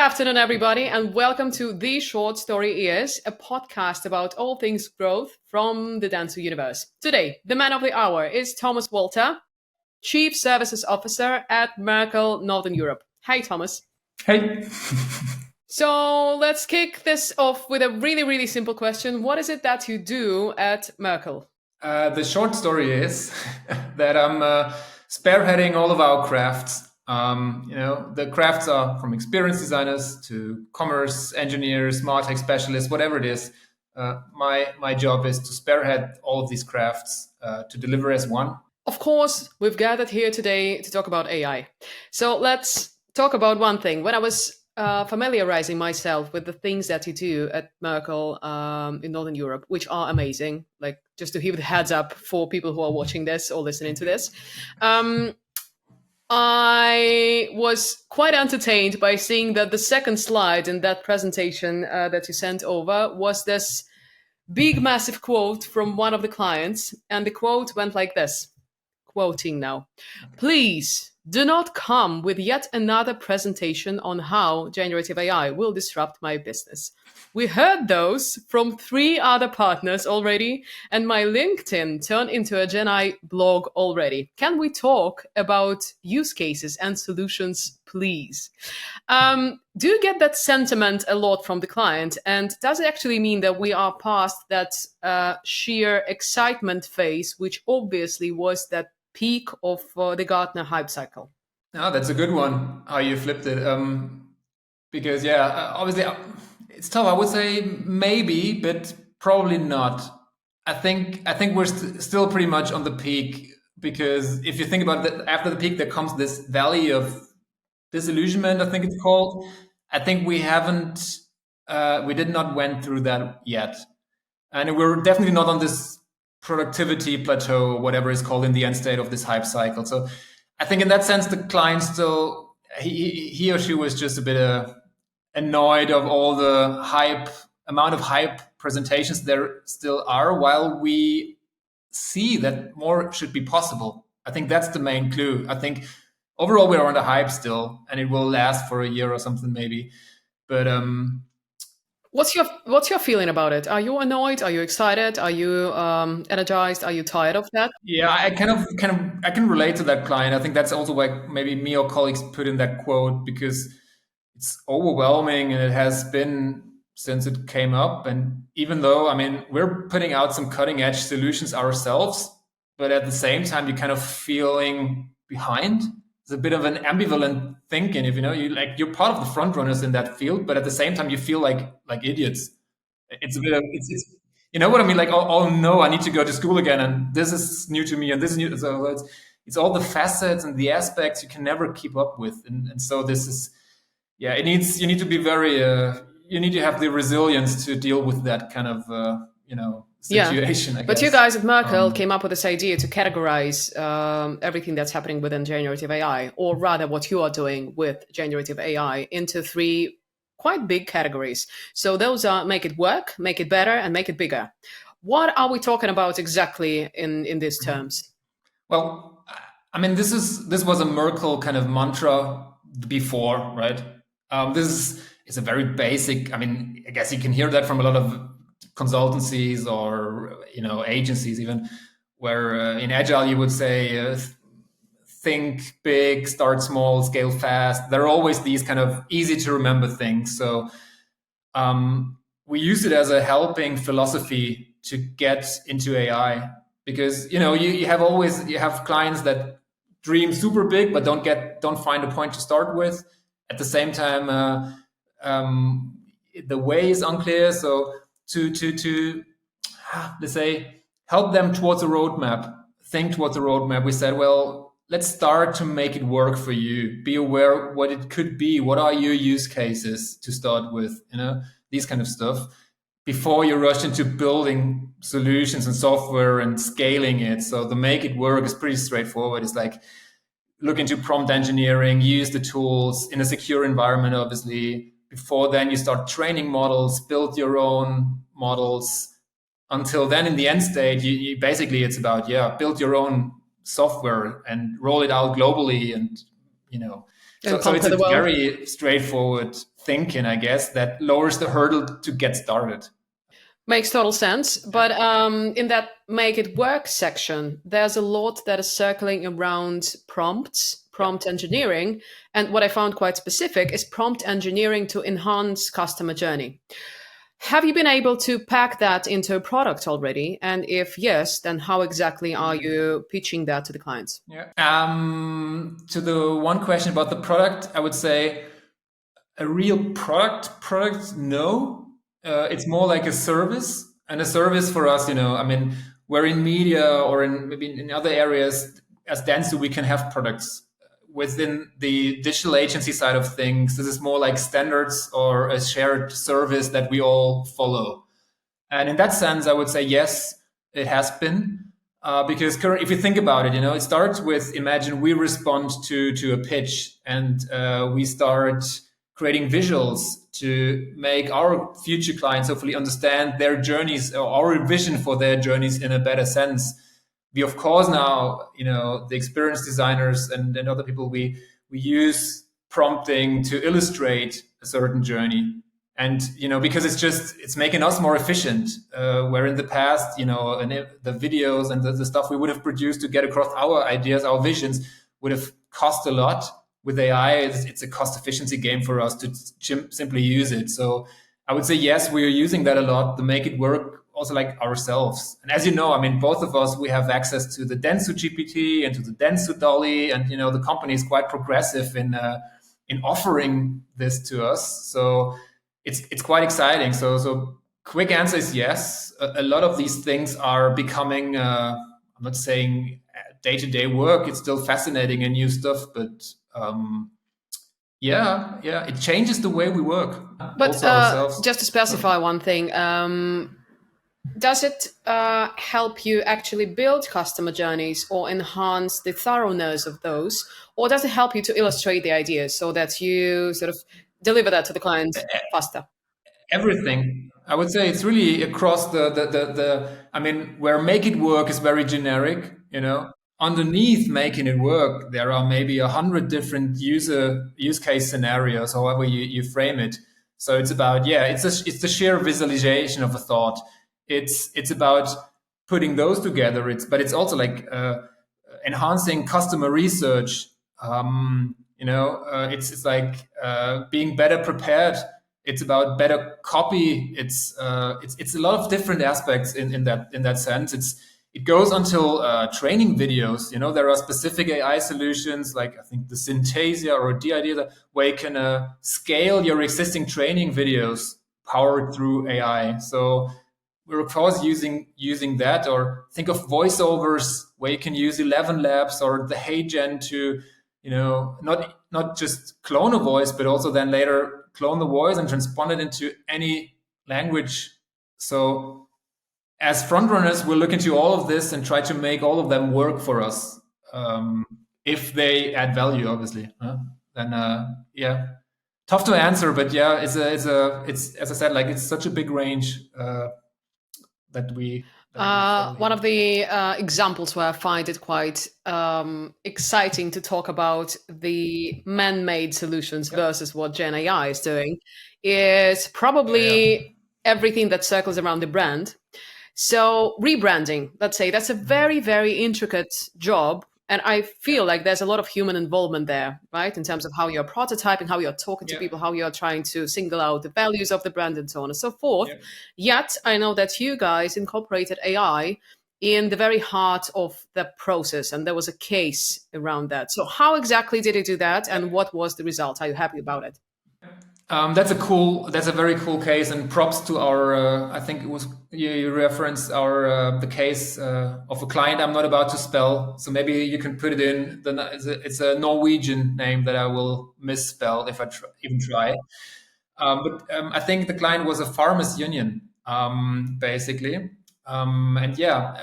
afternoon, everybody, and welcome to The Short Story Is, a podcast about all things growth from the dentsu universe. Today, the man of the hour is Thomas Walter, Chief Services Officer at Merkel Northern Europe. Hi, Thomas. Hey. So let's kick this off with a really, really simple question. What is it that you do at Merkel? The short story is that I'm spearheading all of our crafts. The crafts are from experienced designers to commerce engineers, martech specialists, whatever it is. My job is to spearhead all of these crafts to deliver as one. Of course, we've gathered here today to talk about AI. So let's talk about one thing. When I was familiarizing myself with the things that you do at Merkel in Northern Europe, which are amazing, like just to give the heads up for people who are watching this or listening to this, I was quite entertained by seeing that the second slide in that presentation that you sent over was this big, massive quote from one of the clients. And the quote went like this, quoting now, "Please do not come with yet another presentation on how generative AI will disrupt my business. We heard those from 3 other partners already, and my LinkedIn turned into a Gen AI blog already. Can we talk about use cases and solutions, please?" Do you get that sentiment a lot from the client? And does it actually mean that we are past that sheer excitement phase, which obviously was that peak of the Gartner hype cycle? Oh, that's a good one, how you flipped it. Because, obviously, it's tough. I would say maybe, but probably not. I think we're still pretty much on the peak, because if you think about that, after the peak, there comes this valley of disillusionment, I think it's called. I think we did not went through that yet. And we're definitely not on this productivity plateau, or whatever is called in the end state of this hype cycle. So I think in that sense, the client still, he or she was just a bit annoyed of all the amount of hype presentations there still are, while we see that more should be possible. I think that's the main clue. I think overall we're on the hype still, and it will last for a year or something maybe. But what's your feeling about it? Are you annoyed? Are you excited? Are you energized? Are you tired of that? yeah, I I can relate to that client. I think that's also why maybe me or colleagues put in that quote, because it's overwhelming, and it has been since it came up. And even though, I mean, we're putting out some cutting edge solutions ourselves, but at the same time, you're kind of feeling behind. It's a bit of an ambivalent thinking. If you're part of the front runners in that field, but at the same time, you feel like idiots. It's a bit of it's you know what I mean? Like, oh no, I need to go to school again, and this is new to me, and this is new. So it's all the facets and the aspects you can never keep up with, and so this is, you need to be very you need to have the resilience to deal with that kind of situation. I But guess. you guys at Merkel came up with this idea to categorize everything that's happening within generative AI, or rather what you are doing with generative AI, into 3 quite big categories. So those are make it work, make it better, and make it bigger. What are we talking about exactly in these terms? Well, I mean, this was a Merkel kind of mantra before, right? It's a very basic. I mean, I guess you can hear that from a lot of consultancies or agencies, even, where in Agile you would say think big, start small, scale fast. There are always these kind of easy to remember things. So we use it as a helping philosophy to get into AI, because you have clients that dream super big but don't find a point to start with. At the same time, the way is unclear. So to let's say help them towards a roadmap, think towards a roadmap, we said, well, let's start to make it work for you. Be aware what it could be. What are your use cases to start with? These kind of stuff, before you rush into building solutions and software and scaling it. So the make it work is pretty straightforward. It's like, look into prompt engineering, use the tools in a secure environment, obviously. Before then, you start training models, build your own models. Until then, in the end state, you basically, it's about, build your own software and roll it out globally. And, so it's a very straightforward thinking, I guess, that lowers the hurdle to get started. Makes total sense. But in that make it work section, there's a lot that is circling around prompts, Yeah. prompt engineering. And what I found quite specific is prompt engineering to enhance customer journey. Have you been able to pack that into a product already? And if yes, then how exactly are you pitching that to the clients? Yeah. To the one question about the product, I would say a real product, no. It's more like a service, and a service for us, I mean, we're in media or in maybe in other areas as dentsu, we can have products within the digital agency side of things. This is more like standards or a shared service that we all follow. And in that sense, I would say yes, it has been. Because if you think about it, it starts with, imagine we respond to a pitch, and we start creating visuals to make our future clients hopefully understand their journeys or our vision for their journeys in a better sense. We of course now, the experienced designers and other people, we use prompting to illustrate a certain journey. And because it's making us more efficient, where in the past, and the videos and the stuff we would have produced to get across our ideas, our visions, would have cost a lot. With AI, it's a cost efficiency game for us to simply use it. So I would say yes, we are using that a lot to make it work, also like ourselves. And as you know, I mean, both of us, we have access to the dentsu GPT and to the dentsu dolly, and the company is quite progressive in offering this to us. So it's quite exciting. So quick answer is yes. A lot of these things are becoming. I'm not saying day-to-day work. It's still fascinating and new stuff, but yeah, it changes the way we work. But Also ourselves. just to specify one thing, does it help you actually build customer journeys or enhance the thoroughness of those? Or does it help you to illustrate the ideas so that you sort of deliver that to the client faster? Everything. I would say it's really across the I mean, where make it work is very generic, Underneath making it work, there are maybe 100 different use case scenarios, however you frame it. So it's about, it's the sheer visualization of a thought. It's about putting those together. But it's also like enhancing customer research. It's like being better prepared. It's about better copy. It's a lot of different aspects in that sense. It goes until training videos. There are specific AI solutions like I think the Synthesia or the idea where you can scale your existing training videos powered through AI. So we're of course using that, or think of voiceovers where you can use 11 Labs or the HeyGen to not just clone a voice, but also then later clone the voice and transpond it into any language. So as frontrunners, we'll look into all of this and try to make all of them work for us. If they add value, obviously, then yeah, tough to answer, but yeah, it's as I said, like it's such a big range that we follow One here. of the examples where I find it quite exciting to talk about the man-made solutions Yeah, versus what Gen AI is doing is yeah, probably everything that circles around the brand. So rebranding, let's say, that's a very, very intricate job. And I feel like there's a lot of human involvement there, right? In terms of how you're prototyping, how you're talking to yeah, people, how you're trying to single out the values of the brand and so on and so forth. yeah. Yet I know that you guys incorporated AI in the very heart of the process, and there was a case around that. So how exactly did you do that, and what was the result? Are you happy about it? That's a very cool case, and props to our. I think it was you referenced our the case of a client I'm not about to spell, so maybe you can put it in. It's a Norwegian name that I will misspell if I even try. But I think the client was a farmers union, basically, and yeah,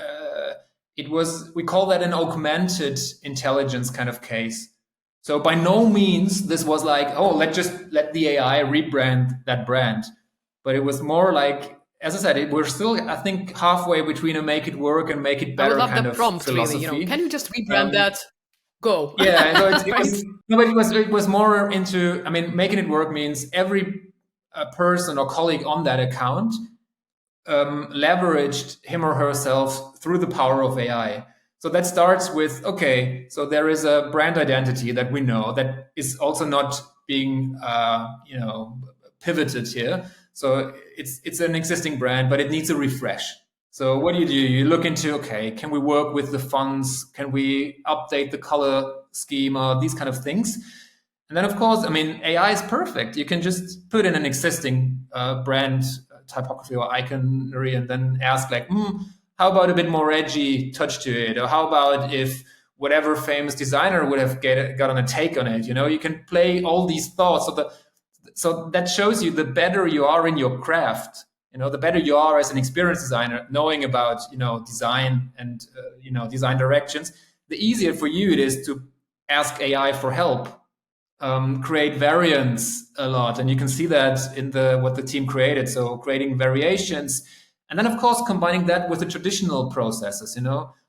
it was. We call that an augmented intelligence kind of case. So by no means this was like, oh, let's just let the AI rebrand that brand. But it was more like, as I said, we're still, I think, halfway between a make it work and make it I would better love the kind of prompt, really. philosophy. Can you just rebrand Um, that? go. Yeah, so it Right? was no, but it was more into. I mean, making it work means every person or colleague on that account leveraged him or herself through the power of AI. So that starts with okay, so there is a brand identity that we know that is also not being pivoted here. So it's an existing brand, but it needs a refresh. So what do? You look into okay, can we work with the fonts? Can we update the color schema? These kind of things. And then, of course, I mean, AI is perfect. You can just put in an existing brand typography or iconry and then ask, like, how about a bit more edgy touch to it? Or how about if whatever famous designer would have gotten a take on it? You can play all these thoughts. So that shows you the better you are in your craft. The better you are as an experienced designer, knowing about design and design directions, the easier for you it is to ask AI for help, create variants a lot, and you can see that in the what the team created. So creating variations, and then of course combining that with the traditional processes.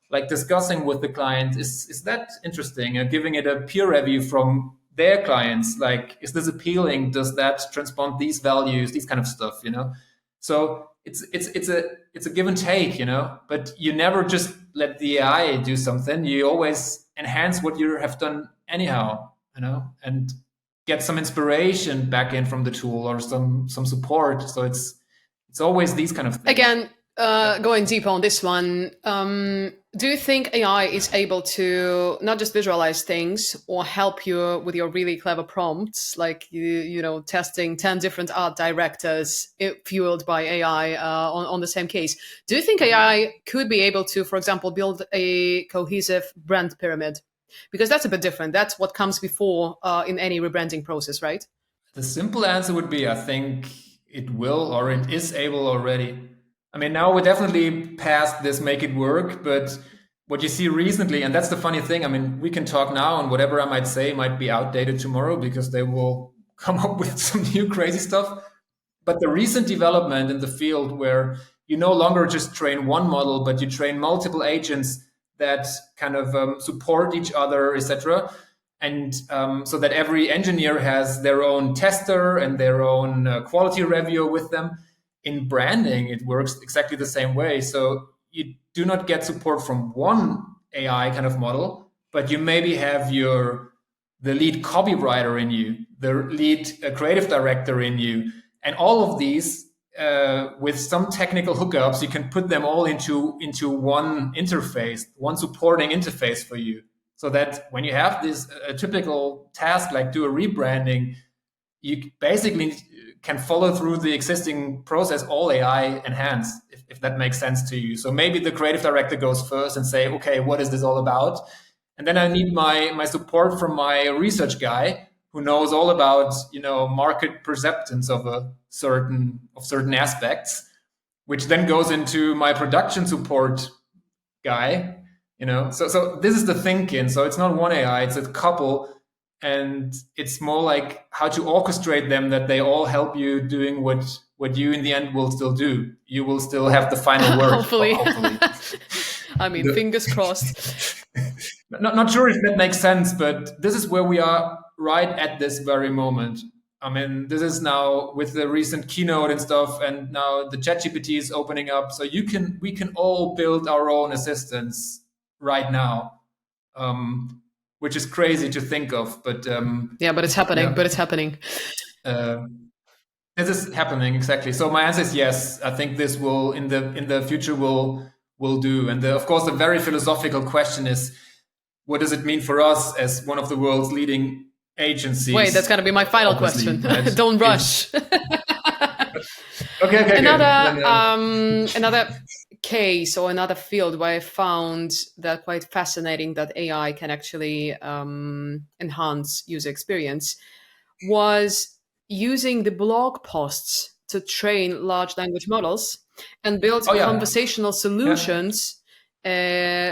Like discussing with the client, is that interesting? Giving it a peer review from their clients, like is this appealing? Does that transpond these values? These kind of stuff. So it's a give and take. But you never just let the AI do something. You always enhance what you have done anyhow. And get some inspiration back in from the tool or some support. So it's always these kind of things. Again, Yeah. going deeper on this one, do you think AI is able to not just visualize things or help you with your really clever prompts, like testing 10 different art directors fueled by AI on the same case? Do you think AI could be able to, for example, build a cohesive brand pyramid? Because that's a bit different. That's what comes before in any rebranding process, right? The simple answer would be I think it will or it is able already. I mean, now we're definitely past this make it work, but what you see recently, and that's the funny thing, I mean, we can talk now and whatever I might say might be outdated tomorrow because they will come up with some new crazy stuff. But the recent development in the field where you no longer just train one model, but you train multiple agents that kind of support each other, etc. And so that every engineer has their own tester and their own quality reviewer with them. In branding, it works exactly the same way. So you do not get support from one AI kind of model, but you maybe have the lead copywriter in you, the lead creative director in you, and all of these with some technical hookups, you can put them all into one interface, one supporting interface for you, so that when you have this typical task like do a rebranding, you basically can follow through the existing process, all AI enhanced, if that makes sense to you. So maybe the creative director goes first and say, okay, what is this all about? And then I need my support from my research guy who knows all about market perceptions of certain aspects, which then goes into my production support guy. So this is the thinking. So it's not one AI, it's a couple, and it's more like how to orchestrate them that they all help you doing what you in the end will still do. You will still have the final word, Hopefully. hopefully. I mean, fingers crossed. Not sure if that makes sense, but this is where we are right at this very moment. I mean, this is now with the recent keynote and stuff, and now the ChatGPT is opening up, so we can all build our own assistants right now, which is crazy to think of. But Yeah, but it's happening. yeah, But it's happening. uh, this is happening exactly. So my answer is yes. I think this will in the future will do. And of course, the very philosophical question is, what does it mean for us as one of the world's leading agencies? Wait, that's going to be my final Obviously, question. right? Don't rush. Okay, Another good. another case or another field where I found that quite fascinating that AI can actually enhance user experience was using the blog posts to train large language models and build Oh yeah, conversational yeah. solutions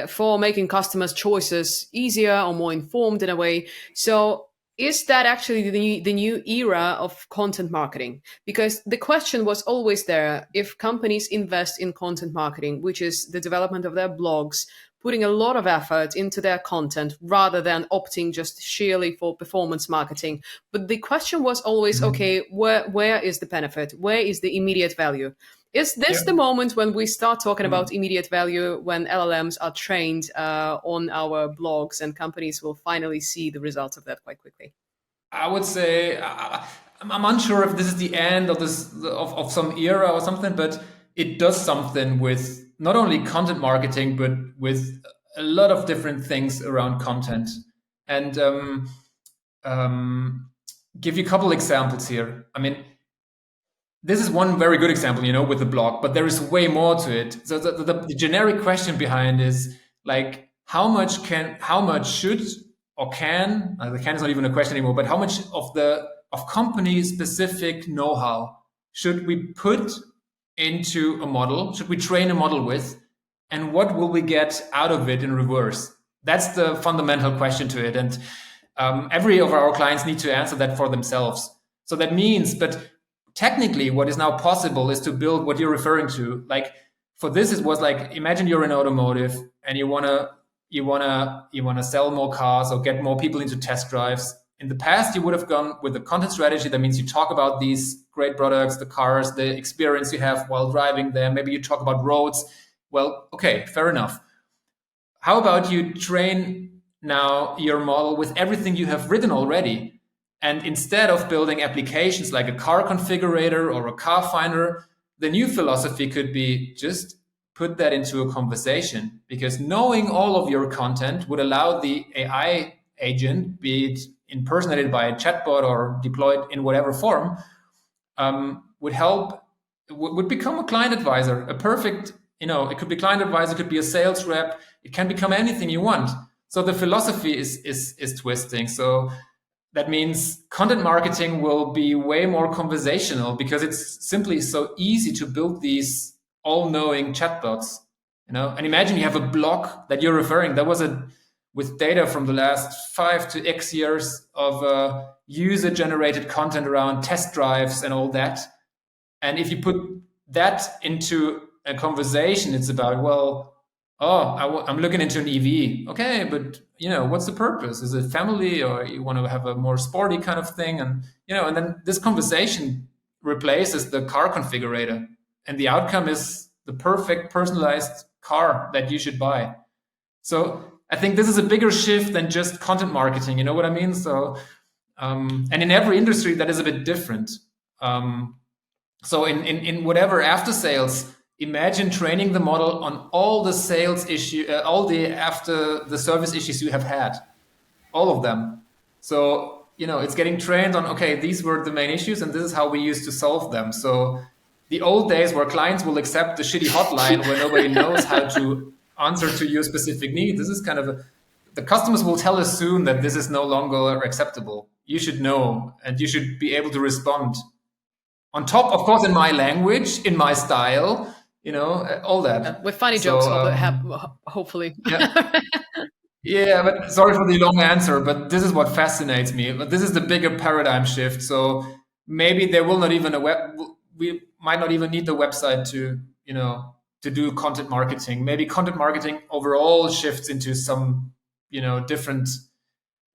for making customers' choices easier or more informed in a way. So is that actually the new era of content marketing? Because the question was always there: if companies invest in content marketing, which is the development of their blogs, putting a lot of effort into their content rather than opting just sheerly for performance marketing. But the question was always, Mhm. okay, where is the benefit? Where is the immediate value? Is Yeah. this the moment when we start talking about Mm. immediate value, when LLMs are trained on our blogs and companies will finally see the results of that quite quickly? I would say I'm unsure if this is the end of this of some era or something, but it does something with not only content marketing, but with a lot of different things around content. And um, give you a couple examples here. I mean, this is one very good example, with the blog, but there is way more to it. So the generic question behind is like, how much should or can, the can is not even a question anymore, but how much of company specific know-how should we put into a model? Should we train a model with? And what will we get out of it in reverse? That's the fundamental question to it. And every of our clients need to answer that for themselves. So that means, but technically what is now possible is to build what you're referring to. Like for this, it was like, imagine you're in automotive and you want to sell more cars or get more people into test drives. In the past, you would have gone with a content strategy. That means you talk about these great products, the cars, the experience you have while driving them. Maybe you talk about roads. Well, okay, fair enough. How about you train now your model with everything you have written already? And instead of building applications like a car configurator or a car finder, the new philosophy could be just put that into a conversation, because knowing all of your content would allow the AI agent, be it impersonated by a chatbot or deployed in whatever form, would help, would become a client advisor, a perfect, it could be client advisor, it could be a sales rep, it can become anything you want. So the philosophy is twisting. So that means content marketing will be way more conversational, because it's simply so easy to build these all-knowing chatbots. And imagine you have a blog that you're referring. That was a with data from the last 5 to X years of user-generated content around test drives and all that. And if you put that into a conversation, it's about, well, oh, I'm looking into an EV. Okay, but what's the purpose? Is it family, or you want to have a more sporty kind of thing? And then this conversation replaces the car configurator, and the outcome is the perfect personalized car that you should buy. So I think this is a bigger shift than just content marketing. You know what I mean? So and in every industry that is a bit different. Um, so in whatever after sales, imagine training the model on all the sales issue, all the after the service issues you have had, all of them. So it's getting trained on, okay, these were the main issues, and this is how we used to solve them. So the old days where clients will accept the shitty hotline where nobody knows how to answer to your specific need. This is kind of the customers will tell us soon that this is no longer acceptable. You should know, and you should be able to respond on top, of course, in my language, in my style, all Yeah, that. with funny jokes, So hopefully. yeah, yeah. But sorry for the long answer, but this is what fascinates me. But this is the bigger paradigm shift. So maybe there will not even a web. We might not even need the website to do content marketing. Maybe content marketing overall shifts into some different,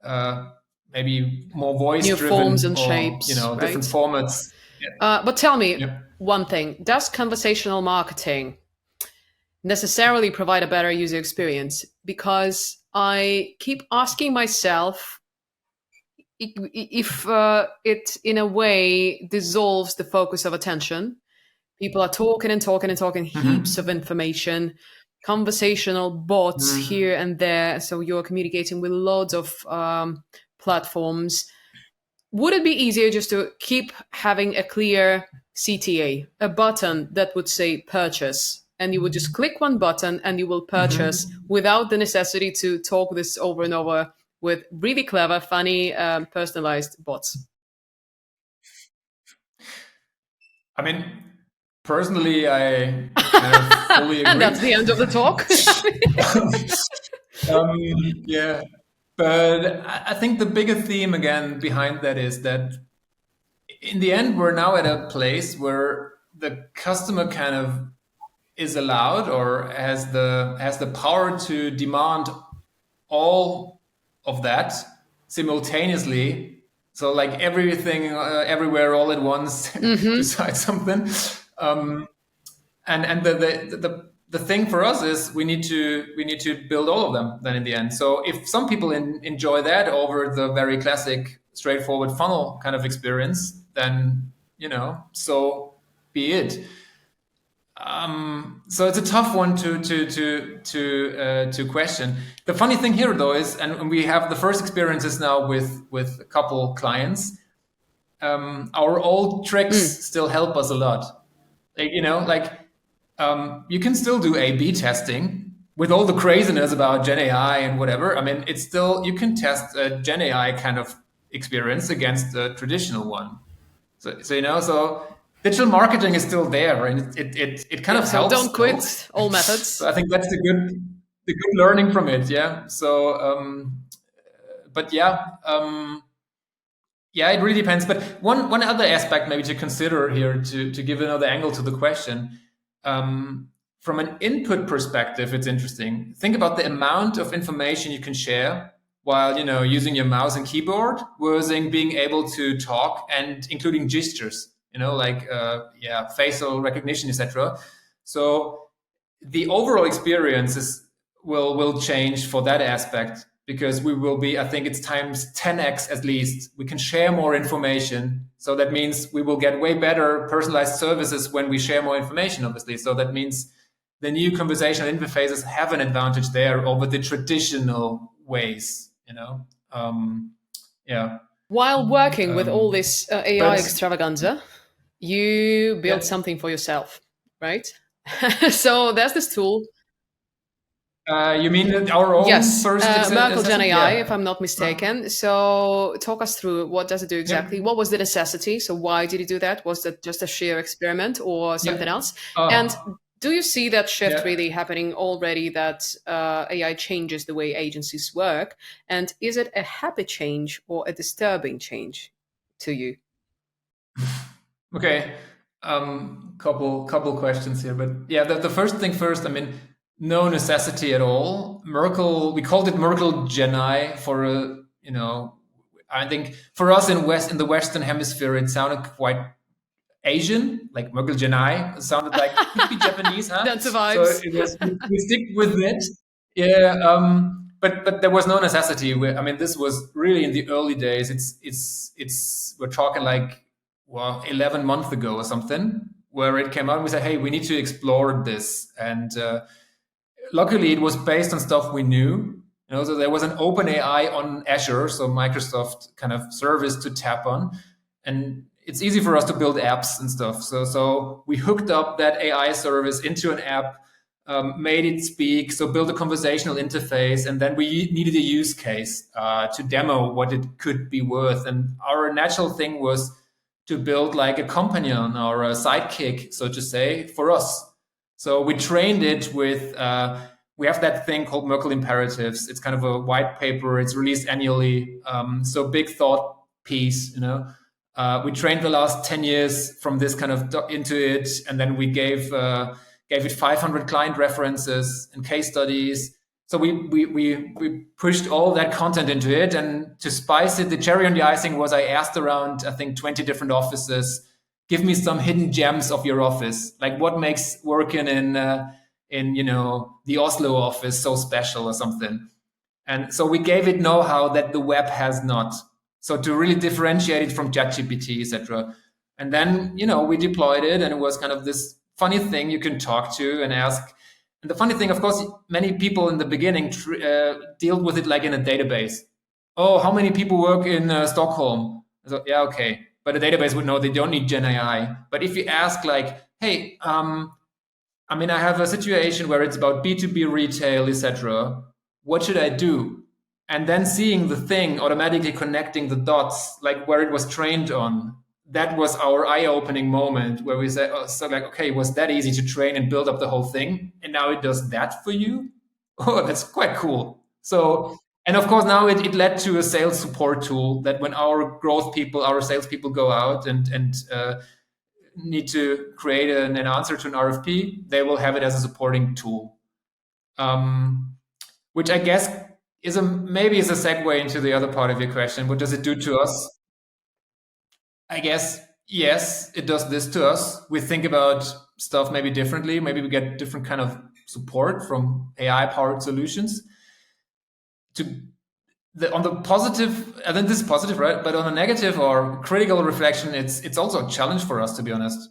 uh, maybe more voice New forms driven, and or shapes, different right? formats. But tell me Yeah. one thing: does conversational marketing necessarily provide a better user experience? Because I keep asking myself if it, in a way, dissolves the focus of attention. People are talking and talking and talking, heaps of Hmm. information, conversational bots Mm. here and there. So you're communicating with loads of platforms. Would it be easier just to keep having a clear CTA, a button that would say purchase? And you would just click one button and you will purchase Hmm. without the necessity to talk this over and over with really clever, funny, personalized bots. I mean, personally, I kind of fully And agree. that's the end of the talk. um, yeah, But I think the bigger theme again behind that is that in the end, we're now at a place where the customer kind of is allowed or has the power to demand all of that simultaneously. So like everything, everywhere, all at once, to Hmm. cite something. Um, and the thing for us is we need to build all of them then in the end. So if some people enjoy that over the very classic straightforward funnel kind of experience, then so be it. So it's a tough one to question. The funny thing here though is, and we have the first experiences now with a couple clients. Our old tricks Mm. still help us a lot. Like you can still do A/B testing with all the craziness about Gen AI and whatever. I mean, it's still you can test a Gen AI kind of experience against a traditional one. So digital marketing is still there, and it kind Yeah, of so helps don't still. quit all So methods. I think that's the good learning from it. Yeah. But yeah, it really depends. But one other aspect maybe to consider here to give another angle to the question. Um, from an input perspective, it's interesting. Think about the amount of information you can share while using your mouse and keyboard, versus being able to talk and including gestures. Like facial recognition, etc. So the overall experiences will change for that aspect because we will be, I think it's times 10x at least. We can share more information. So that means we will get way better personalized services when we share more information, obviously. So that means the new conversational interfaces have an advantage there over the traditional ways. Yeah. While working with all Um, this AI but extravaganza, you built yeah, something for yourself, right? So there's this tool. you mean that our own Yes, first Merkle Gen assessment? AI, if Yeah. I'm not mistaken. So talk us through what does it do Yep. exactly? What was the necessity? So why did you do that? Was that just a sheer experiment or something Yep. else? And Oh, do you see that shift yeah. really happening already? That AI changes the way agencies work, and is it a happy change or a disturbing change to you? Okay. Couple questions here, but yeah, the first thing first. I mean, no necessity at all. Merkel, we called it Merkel Geni for a, I think for us in the Western Hemisphere, it sounded quite Asian, like Merkel Geni. It sounded like could be Japanese, huh? Dentsu So vibes. it was we stick with it. Yeah. But there was no necessity. I mean, this was really in the early days. It's we're talking like 11 months ago or something, where it came out and we said, hey, we need to explore this. And luckily, it was based on stuff we knew. So there was an open AI on Azure, so Microsoft kind of service to tap on, and it's easy for us to build apps and stuff. So we hooked up that AI service into an app, made it speak, so build a conversational interface, and then we needed a use case to demo what it could be worth. And our natural thing was to build like a companion or a sidekick, so to say, for us. So we trained it with. We have that thing called Merkle Imperatives. It's kind of a white paper. It's released annually. So big thought piece. We trained the last 10 years from this kind of into it, and then we gave it 500 client references and case studies. So we pushed all that content into it, and to spice it, the cherry on the icing was I asked around I think 20 different offices, give me some hidden gems of your office, like what makes working in the Oslo office so special or something. And so we gave it know-how that the web has not. So to really differentiate it from ChatGPT, etc. And then we deployed it, and it was kind of this funny thing you can talk to and ask. And the funny thing, of course, many people in the beginning dealt with it like in a database. Oh, how many people work in Stockholm? So yeah, okay, but the database would know they don't need Gen AI. But if you ask like, hey, I mean, I have a situation where it's about B2B retail, etc. What should I do? And then seeing the thing automatically connecting the dots, like where it was trained on. That was our eye-opening moment where we said, oh, so like, okay, was that easy to train and build up the whole thing? And now it does that for you? Oh, that's quite cool. So And of course, now it led to a sales support tool that when our growth people, our salespeople go out and need to create an answer to an RFP, they will have it as a supporting tool. Which I guess is maybe is a segue into the other part of your question. What does it do to us? I guess yes, it does this to us. We think about stuff maybe differently. Maybe we get different kind of support from AI powered solutions. To on the positive, I think this is positive, right? But on the negative or critical reflection, it's also a challenge for us, to be honest.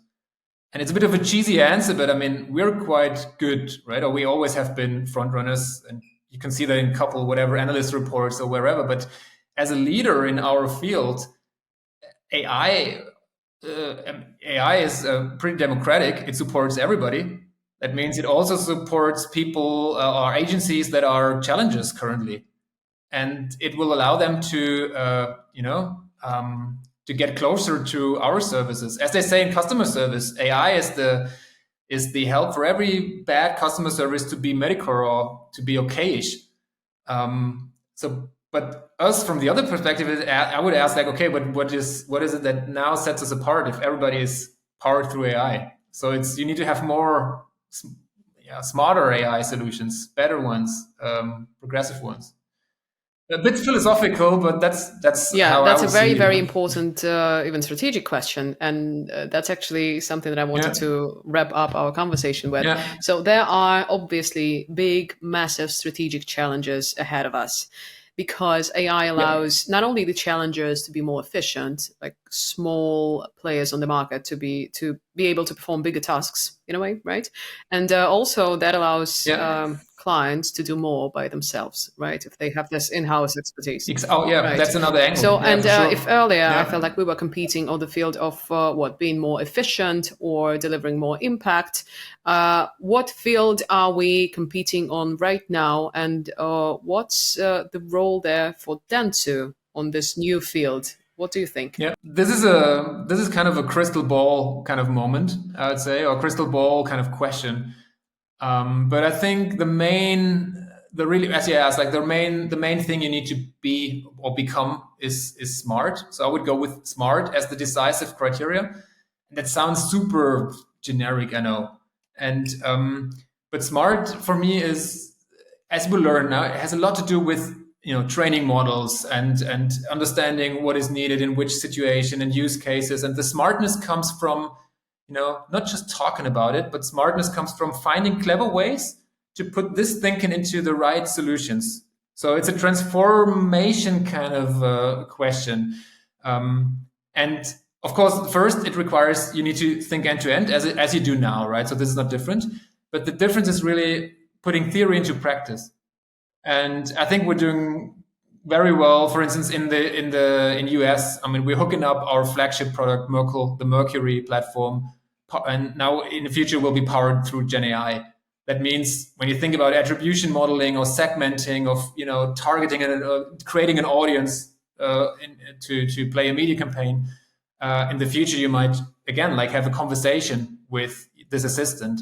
And it's a bit of a cheesy answer, but I mean, we're quite good, right? Or we always have been front runners, and you can see that in a couple whatever analyst reports or wherever. But as a leader in our field, AI AI is pretty democratic. It supports everybody. That means it also supports people or agencies that are challenges currently, and it will allow them to to get closer to our services. As they say in customer service, AI is the help for every bad customer service to be mediocre or to be okayish. But us from the other perspective, I would ask like, okay, but what is it that now sets us apart if everybody is powered through AI? So you need to have more, smarter AI solutions, better ones, progressive ones. A bit philosophical, but that's Yeah, how I that's a would see very, it. very important, even strategic question. And that's actually something that I wanted Yeah, to wrap up our conversation with. yeah, So, there are obviously big, massive strategic challenges ahead of us because AI yeah, allows not only the challengers to be more efficient, like small players on the market to be able to perform bigger tasks in a way, right? And also that allows yeah. clients to do more by themselves, right? If they have this in-house expertise. Oh, yeah. Right. That's another angle. So, Yeah, and for if sure. earlier I felt Yeah, like we were competing on the field of being more efficient or delivering more impact, what field are we competing on right now? And what's the role there for dentsu on this new field? What do you think? yeah. This is kind of a crystal ball kind of moment, I would say, or crystal ball kind of question. But I think the really, as you asked, like the main thing you need to be or become is smart. So I would go with smart as the decisive criteria. That sounds super generic, I know, and but smart for me is, as we learn now, it has a lot to do with training models and understanding what is needed in which situation and use cases, and the smartness comes from not just talking about it, but smartness comes from finding clever ways to put this thinking into the right solutions. So it's a transformation kind of question. And of course, first it requires you need to think end to end as you do now, right? So this is not different, but the difference is really putting theory into practice. And I think we're doing very well. For instance, in US, I mean, we're hooking up our flagship product, Merkle, the Mercury platform, and now in the future will be powered through Gen AI. That means when you think about attribution modeling or segmenting of targeting and creating an audience to play a media campaign, in the future you might again like have a conversation with this assistant,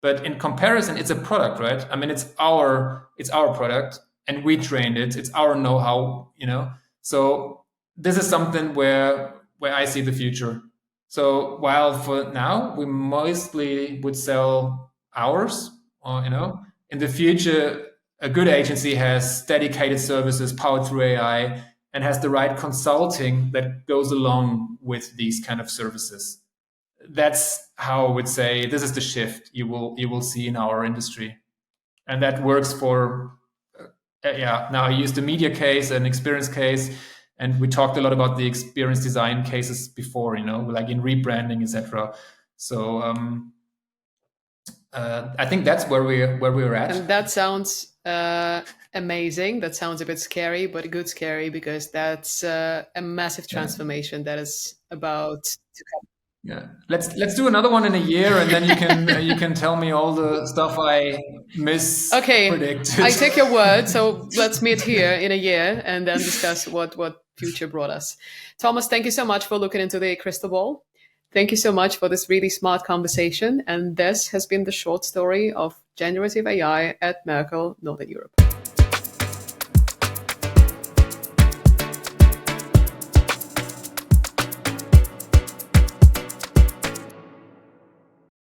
but in comparison it's a product, right? I mean, it's our product, and we trained it. It's our know-how, so this is something where I see the future. So while for now we mostly would sell ours, or in the future a good agency has dedicated services powered through AI and has the right consulting that goes along with these kind of services. That's how I would say this is the shift you will see in our industry, and that works for yeah. Now I used the media case and experience case, and we talked a lot about the experience design cases before, like in rebranding, etc. So I think that's where we're And at. that sounds amazing. That sounds a bit scary, but a good scary because that's a massive Yeah. transformation that is about to come. Yeah, let's do another one in a year, and then you can tell me all the stuff I Okay, I mispredicted. take your word. So let's meet here in a year and then discuss what future brought us. Thomas, thank you so much for looking into the crystal ball. Thank you so much for this really smart conversation. And this has been the short story of generative AI at Merkel, Northern Europe.